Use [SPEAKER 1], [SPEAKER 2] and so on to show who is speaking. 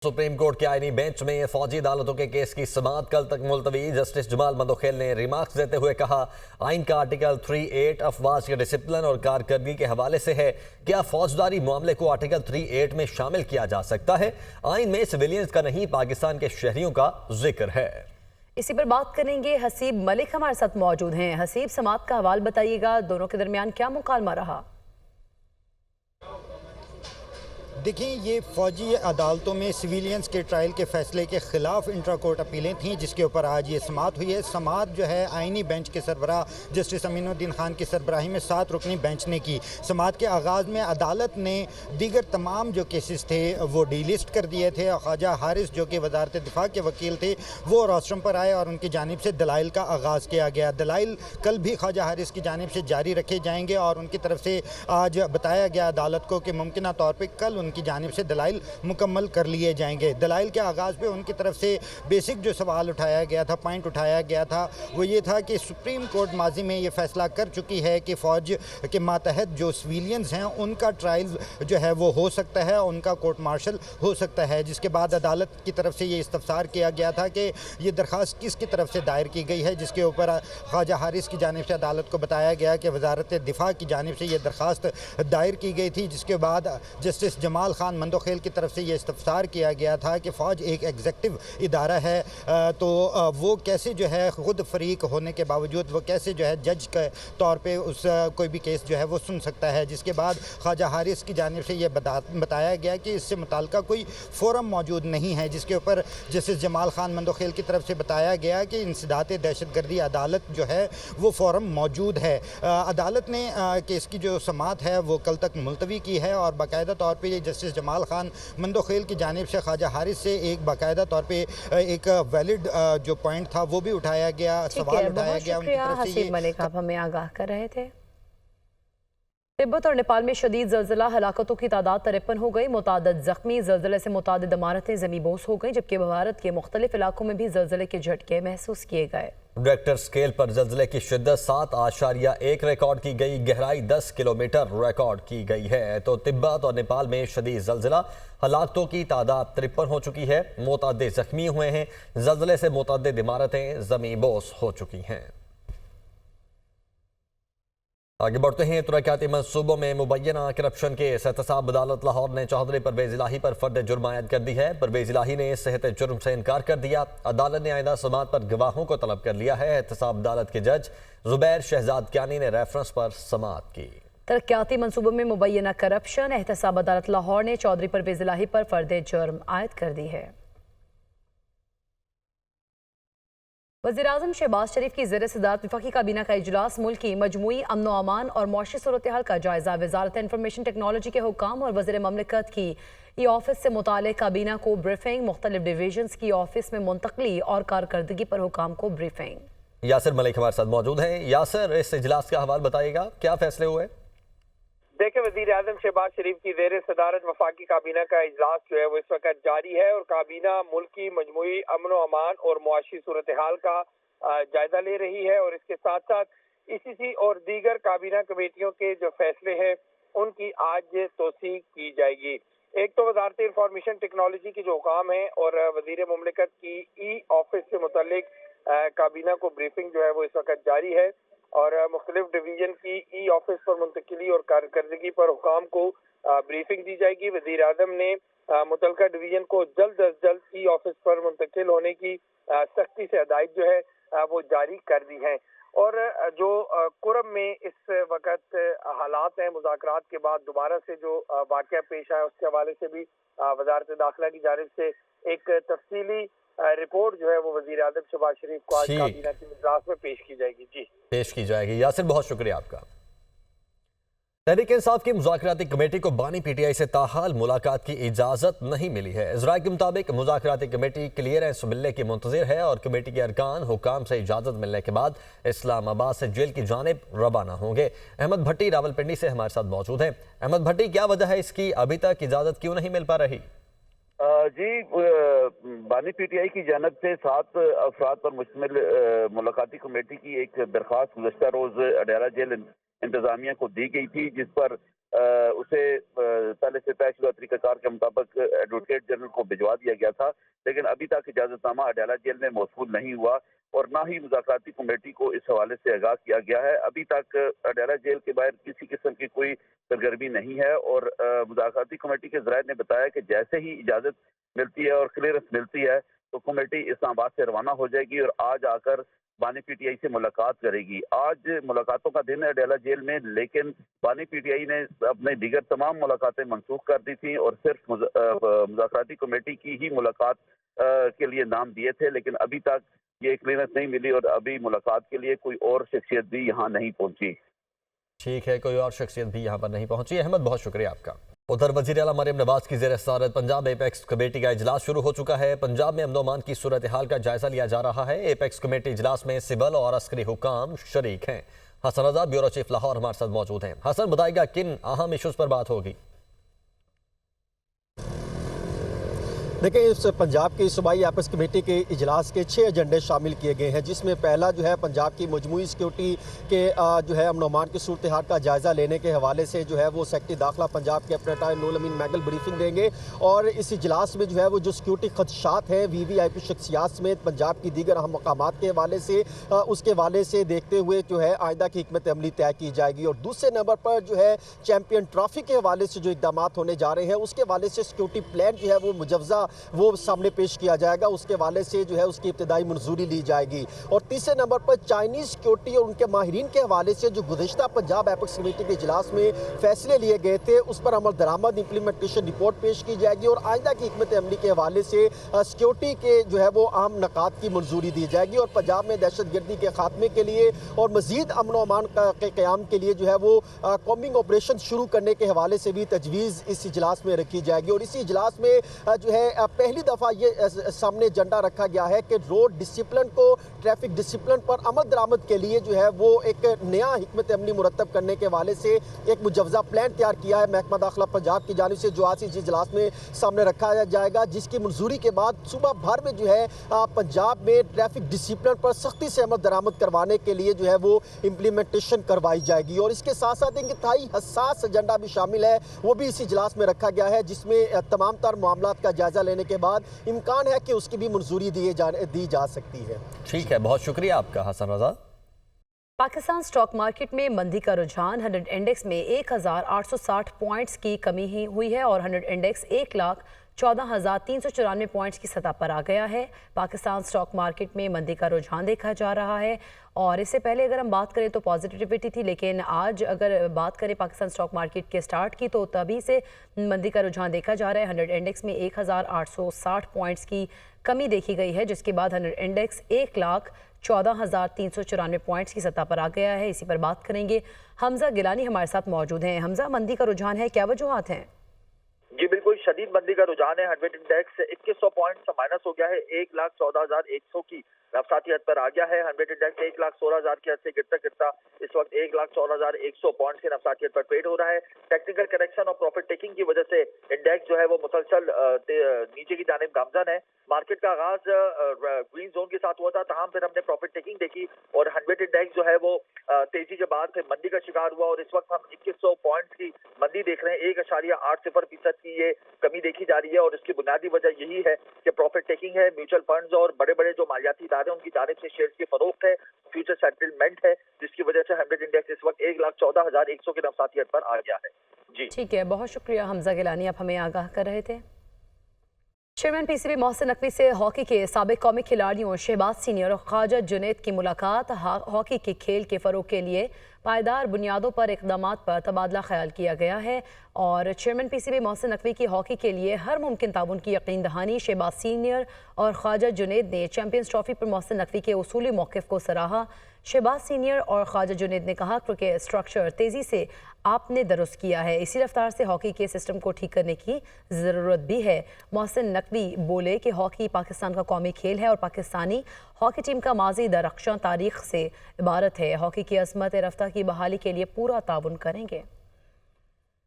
[SPEAKER 1] Supreme court के आईनी bench में फौजी अदालतों के केस की समाअत कल तक मुलतवी। जस्टिस जमाल मंदोखेल ने रिमार्क्स देते हुए कहा, आइन का आर्टिकल 38 अफवाज के डिसिप्लिन और कारकर्दगी के हवाले से है। क्या फौजदारी मामले को आर्टिकल 38 में शामिल किया जा सकता है? आइन में सिविलियंस का नहीं, पाकिस्तान के शहरियों का जिक्र है।
[SPEAKER 2] इसी पर बात करेंगे। हसीब मलिक हमारे साथ मौजूद हैं। हसीब, समाअत का हवाल बताइएगा, दोनों के दरमियान क्या मुकालमा रहा?
[SPEAKER 3] देखिए, ये फ़ौजी अदालतों में सिविलियंस के ट्रायल के फैसले के ख़िलाफ़ इंट्रा कोर्ट अपीलें थीं, जिसके ऊपर आज ये समाअत हुई है। समाअत जो है आइनी बेंच के सरबराह जस्टिस अमीनुद्दीन खान की सरबराही में 7 रुकनी बेंच ने की। समाअत के आगाज़ में अदालत ने दीगर तमाम जो केसेस थे वो डीलिस्ट कर दिए थे। ख्वाजा हारिस जो कि वजारत दिफा के वकील थे वो रोस्ट्रम पर आए और उनकी जानिब से दलाइल का आगाज़ किया गया। दलाइल कल भी ख्वाजा हारिस की जानिब से जारी रखे जाएंगे और उनकी तरफ से आज बताया गया अदालत को कि मुमकिन तौर पर कल उनकी जानिब से दलाइल मुकम्मल कर लिए जाएंगे। दलाइल के आगाज़ पे उनकी तरफ से बेसिक जो सवाल उठाया गया था, पॉइंट उठाया गया था, वो ये था कि सुप्रीम कोर्ट माजी में ये फैसला कर चुकी है कि फ़ौज के मातहत जो सिविलियंस हैं उनका ट्रायल जो है वो हो सकता है, उनका कोर्ट मार्शल हो सकता है। जिसके बाद अदालत की तरफ से ये इस्तफसार किया गया था कि ये दरख्वास्त किसकी तरफ से दायर की गई है, जिसके ऊपर ख्वाजा हारिस की जानिब से अदालत को बताया गया कि वजारत दिफा की जानिब से ये दरख्वास्त दायर की गई थी। जिसके बाद जस्टिस जमाल खान मंदोखेल की तरफ से ये इस्तफसार किया गया था कि फ़ौज एक एग्जेक्टिव इदारा है, तो वो कैसे जो है ख़ुद फरीक होने के बावजूद वो कैसे जो है जज के तौर पे उस कोई भी केस जो है वो सुन सकता है। जिसके बाद ख्वाजा हारिस की जानिब से ये बताया गया कि इससे मुताल्लिक़ कोई फ़ोरम मौजूद नहीं है, जिसके ऊपर जस्टिस जमाल खान मंदोखेल की तरफ से बताया गया कि इंसदात दहशतगर्दी अदालत जो है वो फ़ोरम मौजूद है। अदालत ने केस की जो समाअत है वो कल तक मुलतवी की है और बाकायदा तौर पर जस्टिस जमाल खान मंदोखेल की जानिब से ख्वाजा हारिस से एक बाकायदा तौर पे एक वैलिड जो पॉइंट था वो भी उठाया गया, सवाल उठाया गया उनकी तरफ से।
[SPEAKER 2] हसीब मलिक, आप हमें आगाह कर रहे थे। तिब्बत और नेपाल में शदीद ज़लज़ला, हलाकतों की तादाद 53 हो गई, मुतादिद ज़ख्मी। ज़लज़ले से मुतादिद इमारतें ज़मींबोस हो गई, जबकि भारत के मुख्तलिफ इलाकों में भी ज़लज़ले के झटके महसूस किए गए।
[SPEAKER 1] रेक्टर स्केल पर ज़लज़ले की शिद्दत 7.1 रिकॉर्ड की गई, गहराई 10 किलोमीटर रिकॉर्ड की गई है। तो तिब्बत और नेपाल में शदीद ज़लज़ला, हलाकतों की तादाद 53 हो चुकी है, मुतादिद ज़ख्मी हुए हैं। ज़लज़ले से मुतादिद इमारतें ज़मींबोस हो चुकी हैं। आगे बढ़ते हैं। तरक्याती मंसूबों में मुबैना करप्शन केस, एहतसाब अदालत लाहौर ने चौधरी परवेज इलाही पर फर्द जुर्म आयद कर दी है। परवेज इलाही ने सेहत जुर्म से इनकार कर दिया। अदालत ने आइंदा समाअत पर गवाहों को तलब कर लिया है। एहतसाब अदालत के जज जुबैर शहजाद क्यानी ने रेफरेंस पर समाअत की।
[SPEAKER 2] तरक्याती मंसूबों में मुबैना करप्शन, एहतसाब अदालत लाहौर ने चौधरी परवेज इलाही पर फर्द जुर्म आयद कर दी है। वज़ीर-ए-आज़म शहबाज शरीफ की ज़ेर सदारत वफाकी काबीना का इजलास, मुल्क की मजमूई अमन व अमान और मौशी सूरत हाल का जायजा। वज़ारत इंफॉर्मेशन टेक्नोलॉजी के हुक्काम और वज़ीर ममलिकत की ई ऑफिस से मुताल्लिक़ काबीना को ब्रीफिंग, मुख्तलिफ डिवीजन्स की ऑफिस में मुंतकली और कारकर्दगी पर हुक्काम को ब्रीफिंग।
[SPEAKER 1] यासिर मलिक हमारे साथ मौजूद हैं। यासिर, इस इजलास का हवाल बताइएगा, क्या फैसले हुए?
[SPEAKER 4] देखिए, वज़ीर आज़म शहबाज शरीफ की ज़ेर सदारत वफाकी काबीना का इजलास जो है वो इस वक्त जारी है और काबीना मुल्क की मजमूई अमन व अमान और मुआशी सूरत हाल का जायजा ले रही है और इसके साथ साथ ईसीसी और दीगर काबीना कमेटियों के जो फैसले हैं उनकी आज तौसीक की जाएगी। एक तो वजारत इंफॉर्मेशन टेक्नोलॉजी की जो हुकाम है और वजीर मुमलिकत की ई ऑफिस से मुतल्लिक काबीना को ब्रीफिंग जो है वो इस वक्त जारी है और मुख्तलिफ डिवीजन की ई ऑफिस पर मुंतकिली और कारकर्दगी पर हुकाम को ब्रीफिंग दी जाएगी। वज़ीर आज़म ने मुतलका डिवीजन को जल्द अज जल्द ई ऑफिस पर मुंतकिल होने की सख्ती से हदायत जो है वो जारी कर दी है। और जो कुरम में इस वक्त हालात हैं, मुज़ाकरात के बाद दोबारा से जो वाक़या पेश आया उसके हवाले से भी वज़ारत दाखिला की जानिब से एक तफसीली रिपोर्ट जो है वो वज़ीर आज़म शहबाज शरीफ को आज काबीना के इजलास में पेश की जाएगी। जी, पेश की जाएगी।
[SPEAKER 1] यासिर, बहुत शुक्रिया आपका। तहरीक इंसाफ की मुज़ाकराती कमेटी को बानी पीटीआई से ताहाल मुलाकात की इजाज़त नहीं मिली है। इज़राई के मुताबिक मुज़ाकराती कमेटी क्लियरेंस मिलने की मुंतज़िर है और कमेटी के अरकान हुकाम से इजाज़त मिलने के बाद इस्लामाबाद से जेल की जानिब रवाना होंगे। अहमद भट्टी रावलपिंडी से हमारे साथ मौजूद हैं। अहमद भट्टी, क्या वजह है इसकी, अभी तक इजाज़त क्यों नहीं मिल पा रही?
[SPEAKER 5] जी, बानी पीटीआई की जानब से 7 अफराद पर मुश्तमिल मुलाकाती कमेटी की एक दरख्वास्त गुज़श्ता रोज़ अडयाला जेल इंतजामिया को दी गई थी, जिस पर उसे पहले से तयशुदा तरीक़ाकार के मुताबिक एडवोकेट जनरल को भिजवा दिया गया था, लेकिन अभी तक इजाजतनामा अडाला जेल में मौसूल नहीं हुआ और ना ही मुज़ाकराती कमेटी को इस हवाले से आगाह किया गया है। अभी तक अडाला जेल के बाहर किसी किस्म की कोई सरगर्मी नहीं है और मुज़ाकराती कमेटी के ज़राए ने बताया कि जैसे ही इजाज़त मिलती है और क्लियरेंस मिलती है तो कमेटी इस्लामाबाद से रवाना हो जाएगी और आज आकर बानी पीटीआई से मुलाकात करेगी। आज मुलाकातों का दिन है अडाला जेल में, लेकिन बानी पीटीआई ने अपने दीगर तमाम मुलाकातें मनसूख कर दी थी और सिर्फ मुज़ाकराती कमेटी की ही मुलाकात के लिए नाम दिए थे, लेकिन अभी तक ये क्लियरेंस नहीं मिली और अभी मुलाकात के लिए कोई और शख्सियत भी यहाँ नहीं पहुंची।
[SPEAKER 1] ठीक है, कोई और शख्सियत भी यहाँ पर नहीं पहुंची। अहमद, बहुत शुक्रिया आपका। उधर वज़ीर आला मरियम नवाज की ज़ेर सदारत पंजाब एपेक्स कमेटी का इजलास शुरू हो चुका है। पंजाब में अमन-ओ-अमान की सूरत हाल का जायजा लिया जा रहा है। एपेक्स कमेटी इजलास में सिविल और अस्करी हुकाम शरीक हैं। हसन रजा, ब्यूरो चीफ लाहौर, हमारे साथ मौजूद हैं। हसन, बताएगा किन अहम इशूज़ पर बात होगी?
[SPEAKER 6] देखिए, इस पंजाब की सूबाई एपेक्स कमेटी के इजलास के 6 एजेंडे शामिल किए गए हैं, जिसमें पहला जो है पंजाब की मजमूई सिक्योरिटी के जो है अमन-ओ-अमान की सूरत हाल का जायज़ा लेने के हवाले से जो है वो सेक्रेटरी दाखिला पंजाब के अपने टाइम नूर अमीन मैगल ब्रीफिंग देंगे और इस इजलास में जो है वो जो सिक्योरिटी खदशात हैं VVIP शख्सियात समेत पंजाब की दीगर अहम मकामात के हवाले से उसके हवाले से देखते हुए जो है आइंदा की हिकमत अमली तय की जाएगी। और दूसरे नंबर पर जो है चैम्पियन ट्रॉफी के हवाले से जो इकदाम होने जा रहे हैं उसके हवाले से सिक्योरिटी प्लान जो है वो मुजवजा वो सामने पेश किया जाएगा, उसके हवाले से जो है उसकी इब्तिदाई मंजूरी ली जाएगी। और तीसरे नंबर पर चाइनीज सिक्योरिटी और उनके माहिरीन के हवाले से जो गुज़िश्ता पंजाब एपेक्स कमेटी के इजलास में फैसले लिए गए थे उस पर अमल दरामद इंप्लीमेंटेशन रिपोर्ट पेश की जाएगी और आइंदा की हिकमत अमली के हवाले से सिक्योरिटी के जो है वो अहम नकात की मंजूरी दी जाएगी। और पंजाब में दहशत गर्दी के खात्मे के लिए और मजीद अमन-ओ-अमान के क़याम के लिए जो है वो कॉम्बिंग ऑपरेशन शुरू करने के हवाले से भी तजवीज़ इस इजलास में रखी जाएगी। और इसी इजलास में जो है पहली दफ़ा ये सामने एजेंडा रखा गया है कि रोड डिसिप्लिन को ट्रैफिक डिसिप्लिन पर अमल दरामद के लिए जो है वो एक नया हिकमत अमली मुरतब करने के हवाले से एक मुजवजा प्लान तैयार किया है महकमा दाखिला पंजाब की जानिब से, जो आज इस इजलास में सामने रखा जाएगा, जिसकी मंजूरी के बाद सूबा भर में जो है पंजाब में ट्रैफिक डिसिप्लिन पर सख्ती से अमल दरामद करवाने के लिए जो है वो इम्प्लीमेंटेशन करवाई जाएगी। और इसके साथ साथ एक इंतहाई हसास एजेंडा भी शामिल है, वो भी इस इजलास में रखा गया है, जिसमें तमाम तर मामलात का जायजा लेने के बाद इम्कान है कि उसकी भी मंजूरी दी जा सकती है।
[SPEAKER 1] ठीक है, बहुत शुक्रिया आपका हसन रजा।
[SPEAKER 2] पाकिस्तान स्टॉक मार्केट में मंदी का रुझान 100 इंडेक्स में 1860 पॉइंट्स की कमी ही हुई है और 100 इंडेक्स 1,14,394 पॉइंट्स की सतह पर आ गया है। पाकिस्तान स्टॉक मार्केट में मंदी का रुझान देखा जा रहा है और इससे पहले अगर हम बात करें तो पॉजिटिविटी थी, लेकिन आज अगर बात करें पाकिस्तान स्टॉक मार्केट के स्टार्ट की तो तभी से मंदी का रुझान देखा जा रहा है। 100 इंडेक्स में 1860 पॉइंट्स की कमी देखी गई है, जिसके बाद 100 इंडेक्स 1,14,394 पॉइंट्स की सतह पर आ गया है। इसी पर बात करेंगे, हमजा गिलानी हमारे साथ मौजूद हैं। हमजा, मंदी का रुझान है, क्या वजूहात हैं?
[SPEAKER 7] जी बिल्कुल, शदीद मंदी का रुझान है। 100 इंडेक्स 2100 पॉइंट से माइनस हो गया है, 1,14,100 की रफ्तारियत पर आ गया है। 100 इंडेक्स 1,16,000 के अर्से गिरता गिरता इस वक्त 1,14,100 पॉइंट की रफ्तारियत पर ट्रेड हो रहा है। टेक्निकल करेक्शन और प्रॉफिट टेकिंग की वजह से इंडेक्स जो है वो मुसलसल नीचे की जानिब गामजन है। मार्केट का आगाज ग्रीन जोन के साथ हुआ था, तमाम फिर हमने प्रॉफिट टेकिंग देखी और 100 इंडेक्स जो है वो तेजी के बाद फिर मंदी का शिकार हुआ और इस वक्त हम 2100 पॉइंट की मंदी देख रहे हैं। 1.80% की ये कमी देखी जा रही है और इसकी बुनियादी वजह यही है कि प्रॉफिट टेकिंग है, म्यूचुअल फंड्स और बड़े बड़े जो मालियाती इदारे उनकी जानिब से शेयर्स की फरोख्त है, फ्यूचर सेटलमेंट है, जिसकी वजह से 100 इंडेक्स इस वक्त 1,14,100 की रफ्तारियत पर आ गया है। जी
[SPEAKER 2] ठीक है, बहुत शुक्रिया हमजा गिलानी, आप हमें आगाह कर रहे थे। चेयरमैन PCB मोहसिन नकवी से हॉकी के साबिक कौमी खिलाड़ियों शहबाज सीनियर और ख्वाजा जुनैद की मुलाकात। हॉकी के खेल के फ़रोग़ के लिए पायदार बुनियादों पर इक़दामात पर तबादला ख्याल किया गया है और चेयरमैन PCB मोहसिन नकवी की हॉकी के लिए हर मुमकिन ताउन की यकीन दहानी। शहबाज सीनियर और ख्वाजा जुनैद ने चैम्पियंस ट्रॉफी पर मोहसिन नकवी के उसूली मौक़िफ़ को सराहा। शहबाज सीनियर और ख्वाजा जुनैद ने कहा कि स्ट्रक्चर तेज़ी से आपने दुरुस्त किया है, इसी रफ्तार से हॉकी के सिस्टम को ठीक करने की ज़रूरत भी है। मोहसिन नकवी बोले कि हॉकी पाकिस्तान का कौमी खेल है और पाकिस्तानी हॉकी टीम का माजी दरख्शां तारीख से इबारत है। हॉकी की अज़मत रफ्ता की बहाली के लिए पूरा ताउन करेंगे।